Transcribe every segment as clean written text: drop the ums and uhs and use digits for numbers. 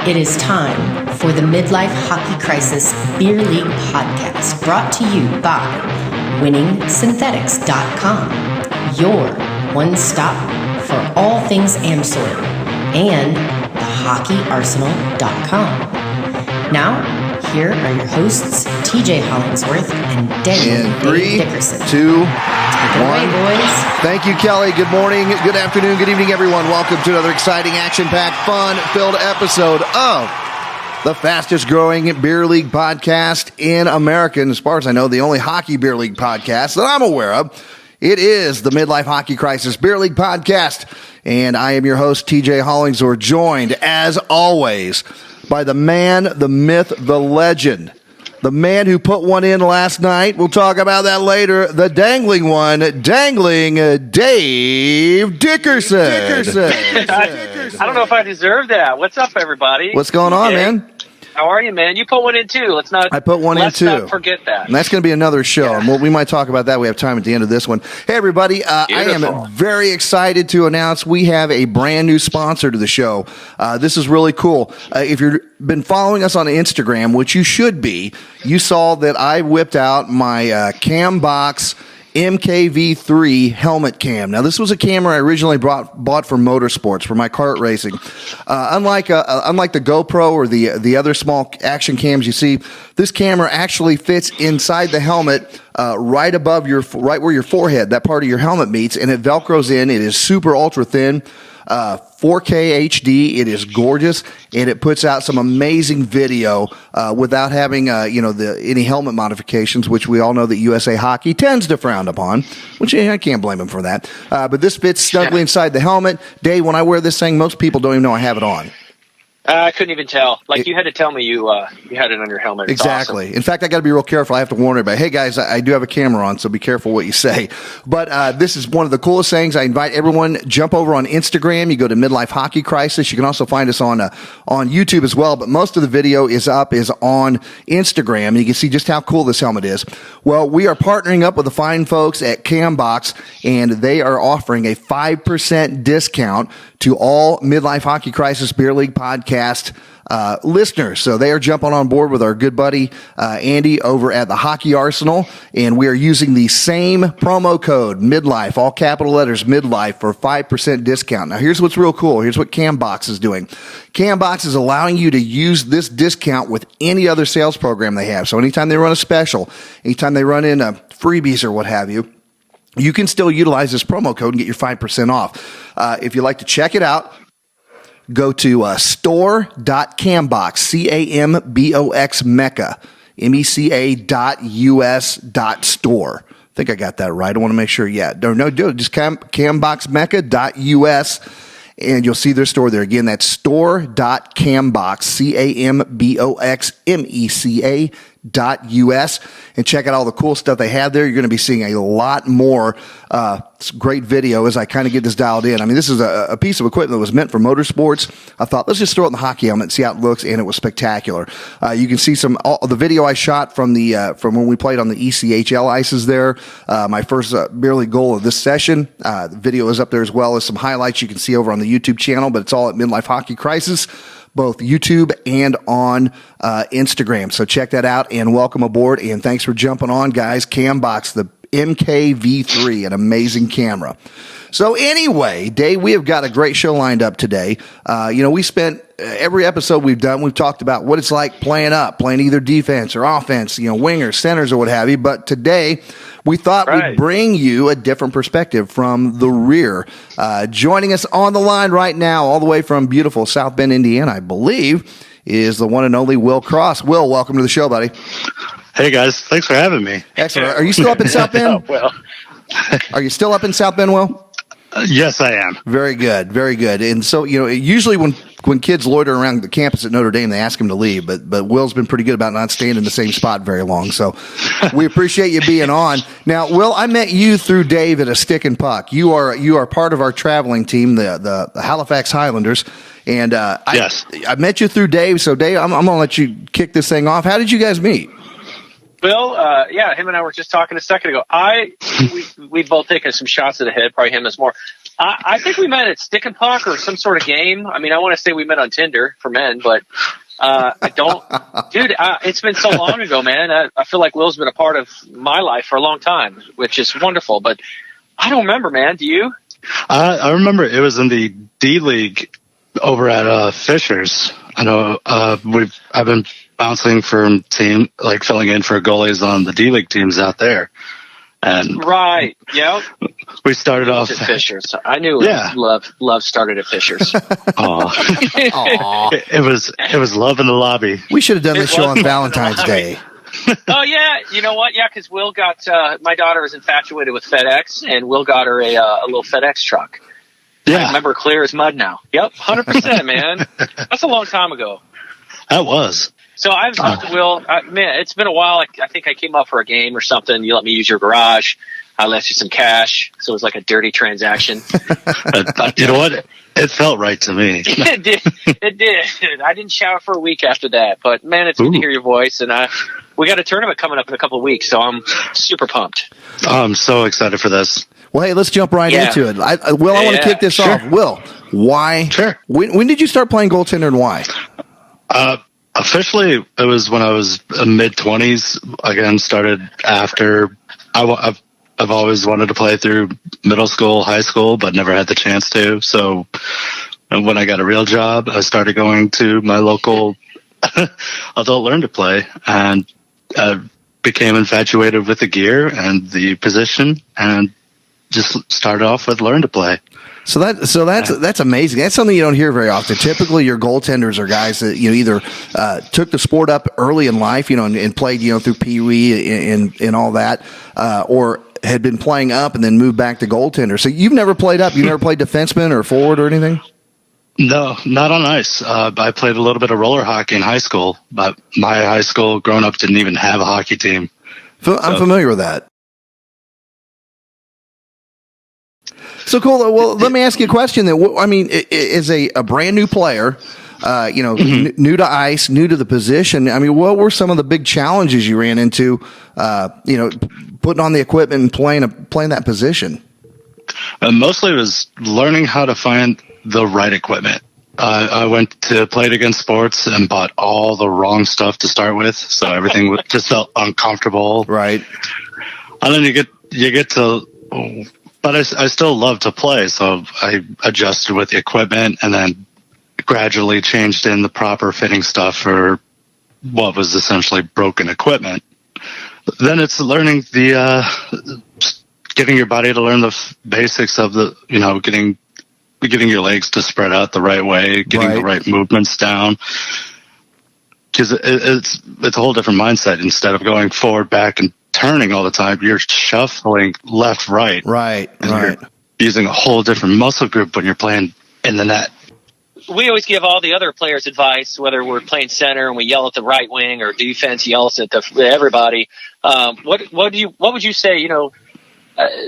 It is time for the Midlife Hockey Crisis Beer League podcast, brought to you by WinningSynthetics.com, your one-stop for all things Amsoil, and thehockeyarsenal.com. Now, here are your hosts, TJ Hollingsworth and Daniel Dickerson. 3, 2, 1. Take it away, boys. Thank you, Kelly. Good morning, good afternoon, good evening, everyone. Welcome to another exciting, action-packed, fun-filled episode of the fastest-growing beer league podcast in America. And as far as I know, the only hockey beer league podcast that I'm aware of. It is the Midlife Hockey Crisis Beer League podcast. And I am your host, TJ Hollingsworth, joined, as always, by the man, the myth, the legend, the man who put one in last night. We'll talk about that later. The dangling one, Dangling Dave Dickerson. I don't know if I deserve that. What's up, everybody? What's going on, man? How are you, man? You put one in too. I put one in too. Let's not forget that. And that's going to be another show. Yeah. And we might talk about that. We have time at the end of this one. Hey, everybody. I am very excited to announce we have a brand new sponsor to the show. This is really cool. If you've been following us on Instagram, which you should be, you saw that I whipped out my Cambox MKV3 helmet cam. Now, this was a camera I originally bought for motorsports, for my kart racing. Unlike the GoPro or the other small action cams you see, this camera actually fits inside the helmet, right where your forehead, that part of your helmet meets, and it velcros in. It is super ultra thin. 4K HD. It is gorgeous, and it puts out some amazing video without having any helmet modifications, which we all know that USA Hockey tends to frown upon. Which I can't blame them for that. But this fits snugly inside the helmet. Dave, when I wear this thing, most people don't even know I have it on. I couldn't even tell. You had to tell me you had it on your helmet. It's exactly. Awesome. In fact, I got to be real careful. I have to warn everybody. Hey, guys, I do have a camera on, so be careful what you say. But this is one of the coolest things. I invite everyone, jump over on Instagram. You go to Midlife Hockey Crisis. You can also find us on YouTube as well. But most of the video is on Instagram. And you can see just how cool this helmet is. Well, we are partnering up with the fine folks at Cambox, and they are offering a 5% discount to all Midlife Hockey Crisis Beer League podcast listeners. So they are jumping on board with our good buddy Andy over at the Hockey Arsenal, and we are using the same promo code, Midlife, all capital letters, Midlife, for 5% discount. Now, here's what's real cool. Here's what Cambox is doing. Cambox is allowing you to use this discount with any other sales program they have. So anytime they run a special, anytime they run in freebies or what have you, you can still utilize this promo code and get your 5% off. If you'd like to check it out, go to store.cambox, C-A-M-B-O-X, Mecca, MECA.US.store. I think I got that right. I want to make sure. Yeah. No, do it. Just camboxmecca.us, and you'll see their store there. Again, that's store.cambox, C-A-M-B-O-X, MECA.US, and check out all the cool stuff they have there. You're going to be seeing a lot more great video as I kind of get this dialed in. I mean, this is a piece of equipment that was meant for motorsports. I thought, let's just throw it in the hockey helmet and see how it looks, and it was spectacular. You can see the video I shot from when we played on the ECHL ices there. My first beer league goal of this session. The video is up there, as well as some highlights you can see over on the YouTube channel, but it's all at Midlife Hockey Crisis, both YouTube and on Instagram. So check that out, and welcome aboard, and thanks for jumping on, guys. Cambox, the MKV3, an amazing camera. So anyway, Dave, we have got a great show lined up today. We spent every episode we've talked about what it's like playing either defense or offense, wingers, centers, or what have you. But today, we thought we'd bring you a different perspective from the rear. Joining us on the line right now, all the way from beautiful South Bend, Indiana, I believe, is the one and only Will Cross. Will, welcome to the show, buddy. Hey, guys. Thanks for having me. Excellent. Are you still up in South Bend? Well, are you still up in South Bend, Will? Yes, I am. Very good. Very good. And so, usually when kids loiter around the campus at Notre Dame, they ask them to leave, but Will's been pretty good about not staying in the same spot very long. So we appreciate you being on. Now, Will, I met you through Dave at a Stick and Puck. You are part of our traveling team, the Halifax Highlanders. And yes. I met you through Dave. So Dave, I'm going to let you kick this thing off. How did you guys meet? Bill, him and I were just talking a second ago. We both taken some shots to the head, probably him as more. I think we met at Stick and Puck or some sort of game. I mean, I want to say we met on Tinder for men, but I don't. Dude, it's been so long ago, man. I feel like Will's been a part of my life for a long time, which is wonderful. But I don't remember, man. Do you? I remember it was in the D League over at Fisher's. I know I've been bouncing for team, like filling in for goalies on the D League teams out there. And right, yeah. We started off at Fisher's. I knew love started at Fisher's. It was love in the lobby. We should have done this show on Valentine's Day. Oh yeah, you know what? Yeah, because Will got my daughter is infatuated with FedEx, and Will got her a little FedEx truck. Yeah, I remember clear as mud now. Yep, 100%, man. That's a long time ago. That was. So I've talked to Will. Man, it's been a while. I think I came up for a game or something. You let me use your garage. I left you some cash, so it was like a dirty transaction. You know what? It felt right to me. It did. It did. I didn't shower for a week after that. But man, it's good to hear your voice. And we got a tournament coming up in a couple of weeks, so I'm super pumped. I'm so excited for this. Well, hey, let's jump right into it. I want to kick this off. Will, why? Sure. When did you start playing goaltender and why? Officially, it was when I was mid-20s. Again, started after I've always wanted to play through middle school, high school, but never had the chance to. So when I got a real job, I started going to my local adult learn to play and became infatuated with the gear and the position and just started off with learn to play. So that's amazing. That's something you don't hear very often. Typically, your goaltenders are guys that either took the sport up early in life, and played through Pee Wee and all that, or had been playing up and then moved back to goaltender. So you've never played up. You never played defenseman or forward or anything. No, not on ice. I played a little bit of roller hockey in high school, but my high school growing up didn't even have a hockey team. I'm familiar with that. So cool. Well, let me ask you a question. As a brand new player, new to ice, new to the position. I mean, what were some of the big challenges you ran into? Putting on the equipment and playing that position. Mostly it was learning how to find the right equipment. I went to Play It Again Sports and bought all the wrong stuff to start with, so everything just felt uncomfortable. Right. And then you get to. But I still love to play, so I adjusted with the equipment and then gradually changed in the proper fitting stuff for what was essentially broken equipment. Then it's learning getting your body to learn the basics of getting your legs to spread out the right way, getting the right movements down. Because it's a whole different mindset. Instead of going forward, back, and turning all the time, you're shuffling left, right. Right. You're using a whole different muscle group when you're playing in the net. We always give all the other players advice, whether we're playing center and we yell at the right wing or defense yells at everybody. What would you say?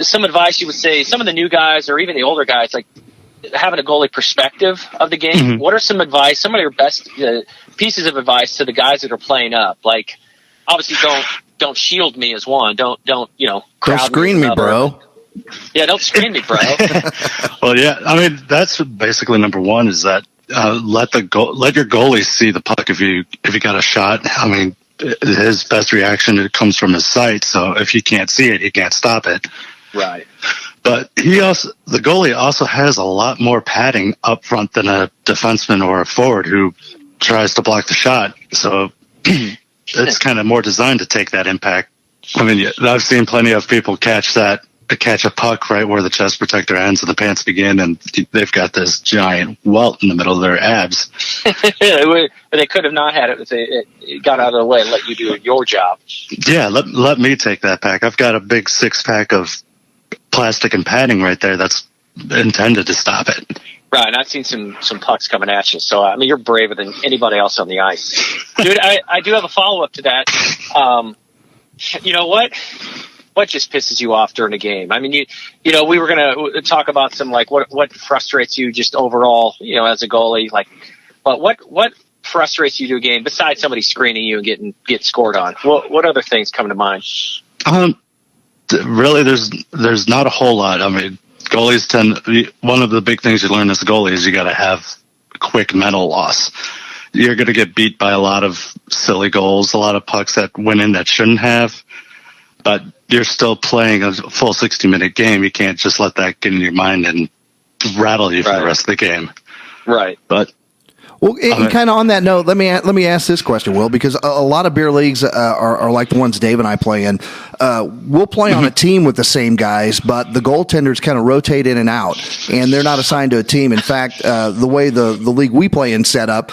Some advice you would say. Some of the new guys or even the older guys, like having a goalie perspective of the game. Mm-hmm. What are some advice? Some of your best pieces of advice to the guys that are playing up? Like, obviously, don't shield me as one. Don't screen me, bro. Yeah, don't screen me, bro. Well, yeah, I mean that's basically number one is that let your goalie see the puck if you got a shot. I mean, his best reaction comes from his sight, so if he can't see it, he can't stop it. Right. But the goalie also has a lot more padding up front than a defenseman or a forward who tries to block the shot. So it's kind of more designed to take that impact. I mean, I've seen plenty of people catch a puck right where the chest protector ends and the pants begin, and they've got this giant welt in the middle of their abs. They could have not had it if it got out of the way and let you do your job. Yeah, let me take that pack. I've got a big 6-pack of plastic and padding right there that's intended to stop it. Right, and I've seen some pucks coming at you. So, I mean, you're braver than anybody else on the ice. Dude, I do have a follow-up to that. You know what? What just pisses you off during a game? I mean, we were going to talk about some, like, what frustrates you just overall, as a goalie. Like, but what frustrates you to a game besides somebody screening you and get scored on? What other things come to mind? Really, there's not a whole lot. I mean, goalies one of the big things you learn as a goalie is you got to have quick mental loss. You're going to get beat by a lot of silly goals, a lot of pucks that went in that shouldn't have, but you're still playing a full 60-minute game. You can't just let that get in your mind and rattle you for the rest of the game. Right. But well, and kind of on that note, let me ask this question, Will, because a lot of beer leagues are like the ones Dave and I play in. We'll play on a team with the same guys, but the goaltenders kind of rotate in and out, and they're not assigned to a team. In fact, the way the league we play in set up,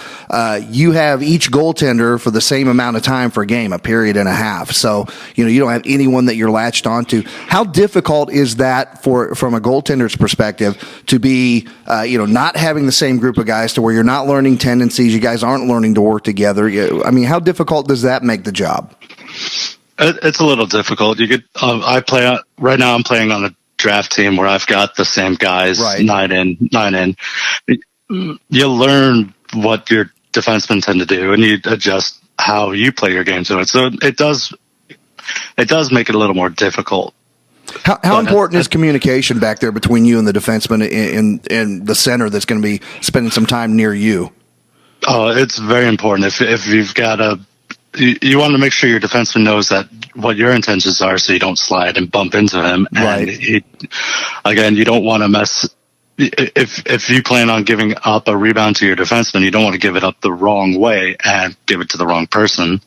you have each goaltender for the same amount of time for a game, a period and a half. So you don't have anyone that you're latched onto. How difficult is that from a goaltender's perspective to be not having the same group of guys to where you're not learning tendencies, you guys aren't learning to work together? I mean, how difficult does that make the job? It's a little difficult. You get. Right now. I'm playing on a draft team where I've got the same guys, right. 9 in. You learn what your defensemen tend to do, and you adjust how you play your game to it. So it does make it a little more difficult. How important is communication back there between you and the defenseman and the center that's going to be spending some time near you? Oh, it's very important. If you've got you want to make sure your defenseman knows that what your intentions are, so you don't slide and bump into him. Right. And you don't want to mess. If you plan on giving up a rebound to your defenseman, you don't want to give it up the wrong way and give it to the wrong person.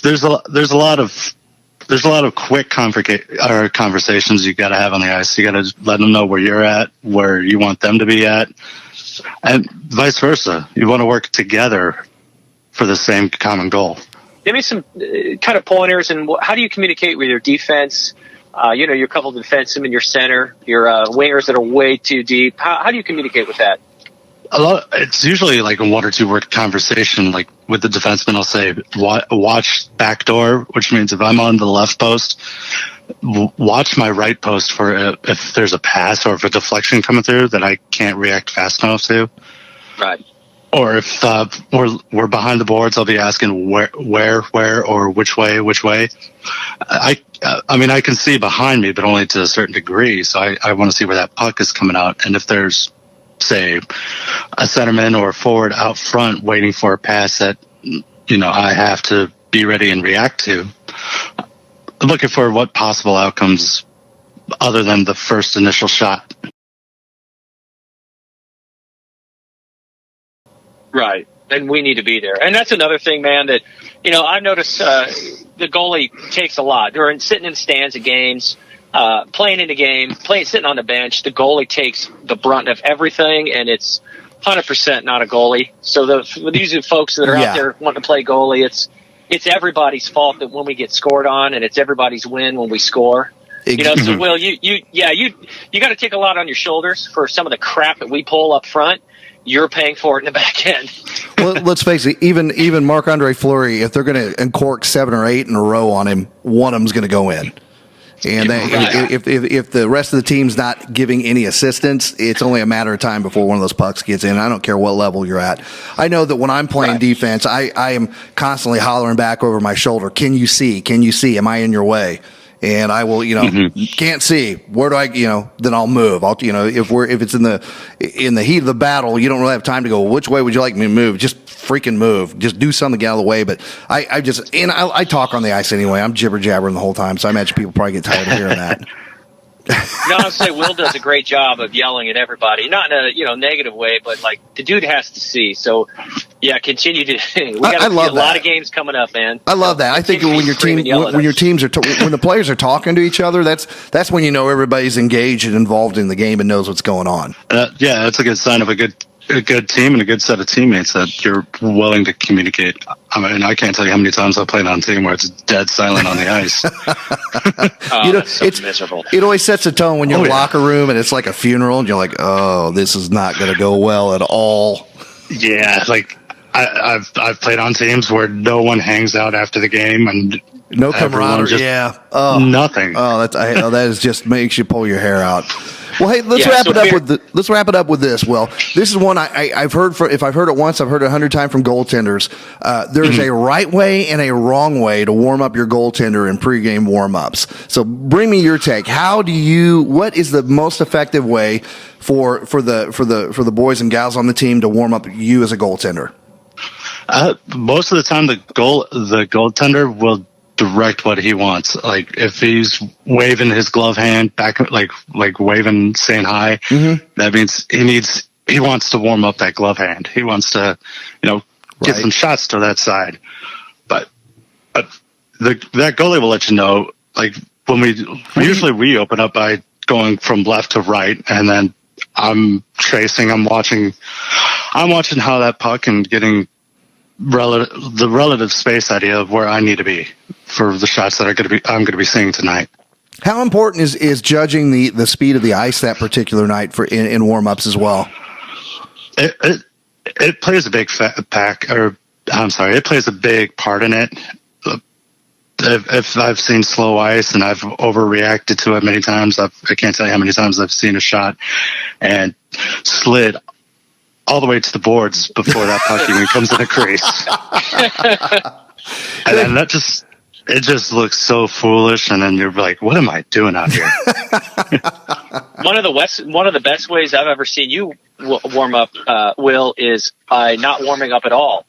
There's a lot of quick conversations you got to have on the ice. You got to let them know where you're at, where you want them to be at, and vice versa. You want to work together for the same common goal. Give me some kind of pointers, and how do you communicate with your defense? Your couple of defensemen, your center, your wingers that are way too deep. How do you communicate with that? It's usually like a 1 or 2 word conversation. Like with the defenseman, I'll say, watch backdoor, which means if I'm on the left post, watch my right post for if there's a pass or if a deflection coming through that I can't react fast enough to. Right. Or if we're behind the boards, I'll be asking where, or which way. I can see behind me, but only to a certain degree. So I want to see where that puck is coming out. And if there's, say, a centerman or a forward out front waiting for a pass that, I have to be ready and react to, I'm looking for what possible outcomes other than the first initial shot. Right. And we need to be there. And that's another thing, man, that, I've noticed the goalie takes a lot. During sitting in the stands at games, playing in a game, sitting on the bench, the goalie takes the brunt of everything, and it's 100% not a goalie. So these are folks that are out there wanting to play goalie. It's everybody's fault that when we get scored on, and it's everybody's win when we score. So Will, you got to take a lot on your shoulders for some of the crap that we pull up front. You're paying for it in the back end. Well, let's face it, even Marc-Andre Fleury, if they're going to uncork 7 or 8 in a row on him, one of them's going to go in. And if the rest of the team's not giving any assistance, it's only a matter of time before one of those pucks gets in. I don't care what level you're at. I know that when I'm playing defense, I am constantly hollering back over my shoulder, can you see? Can you see? Am I in your way? And I will, can't see. Where do I, then I'll move. If it's in the heat of the battle, you don't really have time to go, which way would you like me to move? Just freaking move. Just do something to get out of the way. But I talk on the ice anyway. I'm jibber jabbering the whole time. So I imagine people probably get tired of hearing that. No, I'd say Will does a great job of yelling at everybody, not in a negative way, but like the dude has to see. So yeah, continue to. We got a lot of games coming up, man. I love that. I think when your teams are when the players are talking to each other, that's when everybody's engaged and involved in the game and knows what's going on. That's a good sign of a good team and a good set of teammates that you're willing to communicate. I mean, I can't tell you how many times I've played on a team where it's dead silent on the ice. It's miserable. It always sets a tone when you're in the locker room and it's like a funeral and you're like, oh, this is not going to go well at all. Yeah, like I've played on teams where no one hangs out after the game and no camaraderie. Nothing. Oh, that is just makes you pull your hair out. Well, hey, let's wrap it up with this. Well, this is one I've heard. If I've heard it once, I've heard it 100 times from goaltenders. There's a right way and a wrong way to warm up your goaltender in pregame warm-ups. So, bring me your take. What is the most effective way for the boys and gals on the team to warm up you as a goaltender? Most of the time, the goaltender will direct what he wants. Like if he's waving his glove hand back, like waving, saying hi, that means he wants to warm up that glove hand. He wants to, get some shots to that side. But that goalie will let you know. Like when we open up by going from left to right, and then I'm tracing. I'm watching how that puck and getting the relative space idea of where I need to be for the shots that I'm going to be seeing tonight. How important is judging the speed of the ice that particular night in warm-ups as well? It plays a big it plays a big part in it. If I've seen slow ice and I've overreacted to it many times, I can't tell you how many times I've seen a shot and slid all the way to the boards before that puck even comes in a crease. And then it just looks so foolish, and then you're like, what am I doing out here? One of the best ways I've ever seen you warm up, Will, is by not warming up at all.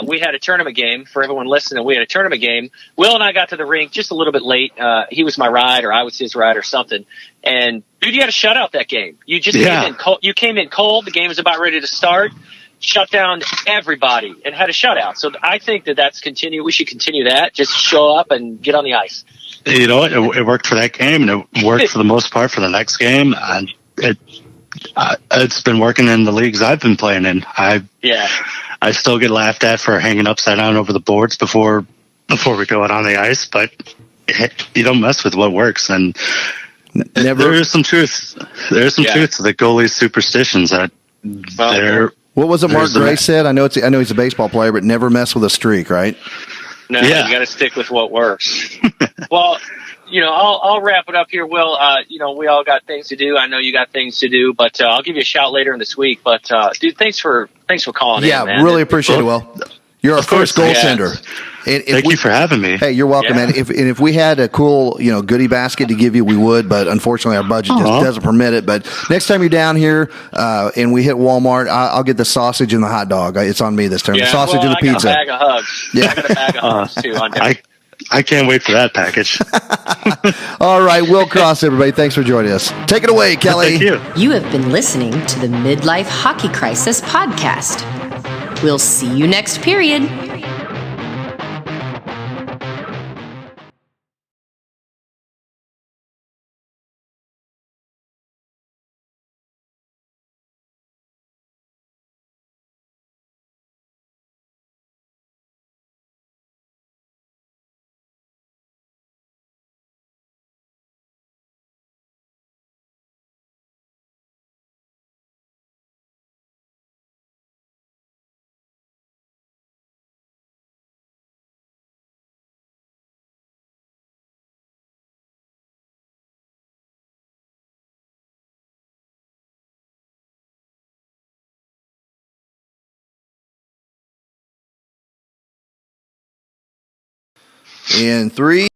We had a tournament game for everyone listening. We had a tournament game. Will and I got to the rink just a little bit late. He was my ride, or I was his ride, or something. And dude, you had a shutout that game. You just came in cold. You came in cold. The game was about ready to start. Shut down everybody and had a shutout. So I think that's continue. We should continue that. Just show up and get on the ice. You know what? It worked for that game, and it worked for the most part for the next game. And it's been working in the leagues I've been playing in. I still get laughed at for hanging upside down over the boards before we go out on the ice, but you don't mess with what works. And there is some truth. There's some truth to the goalie's superstitions that What was it Mark Gray said? I know he's a baseball player, but never mess with a streak, right? No, you got to stick with what works. Well, I'll wrap it up here, Will. We all got things to do. I know you got things to do, but I'll give you a shout later in this week. But dude, thanks for calling in, man. Yeah, really appreciate it, Will. You're our first goaltender. Thank you for having me. Hey, you're welcome, man. If we had a cool, goodie basket to give you, we would, but unfortunately our budget just doesn't permit it. But next time you're down here and we hit Walmart, I'll get the sausage and the hot dog. It's on me this time. The sausage and the pizza. I got a bag of hugs. Yeah. I got a bag of hugs too on deck. I can't wait for that package. All right, Will Cross, everybody. Thanks for joining us. Take it away, Kelly. Thank you. You have been listening to the Midlife Hockey Crisis podcast. We'll see you next period. In 3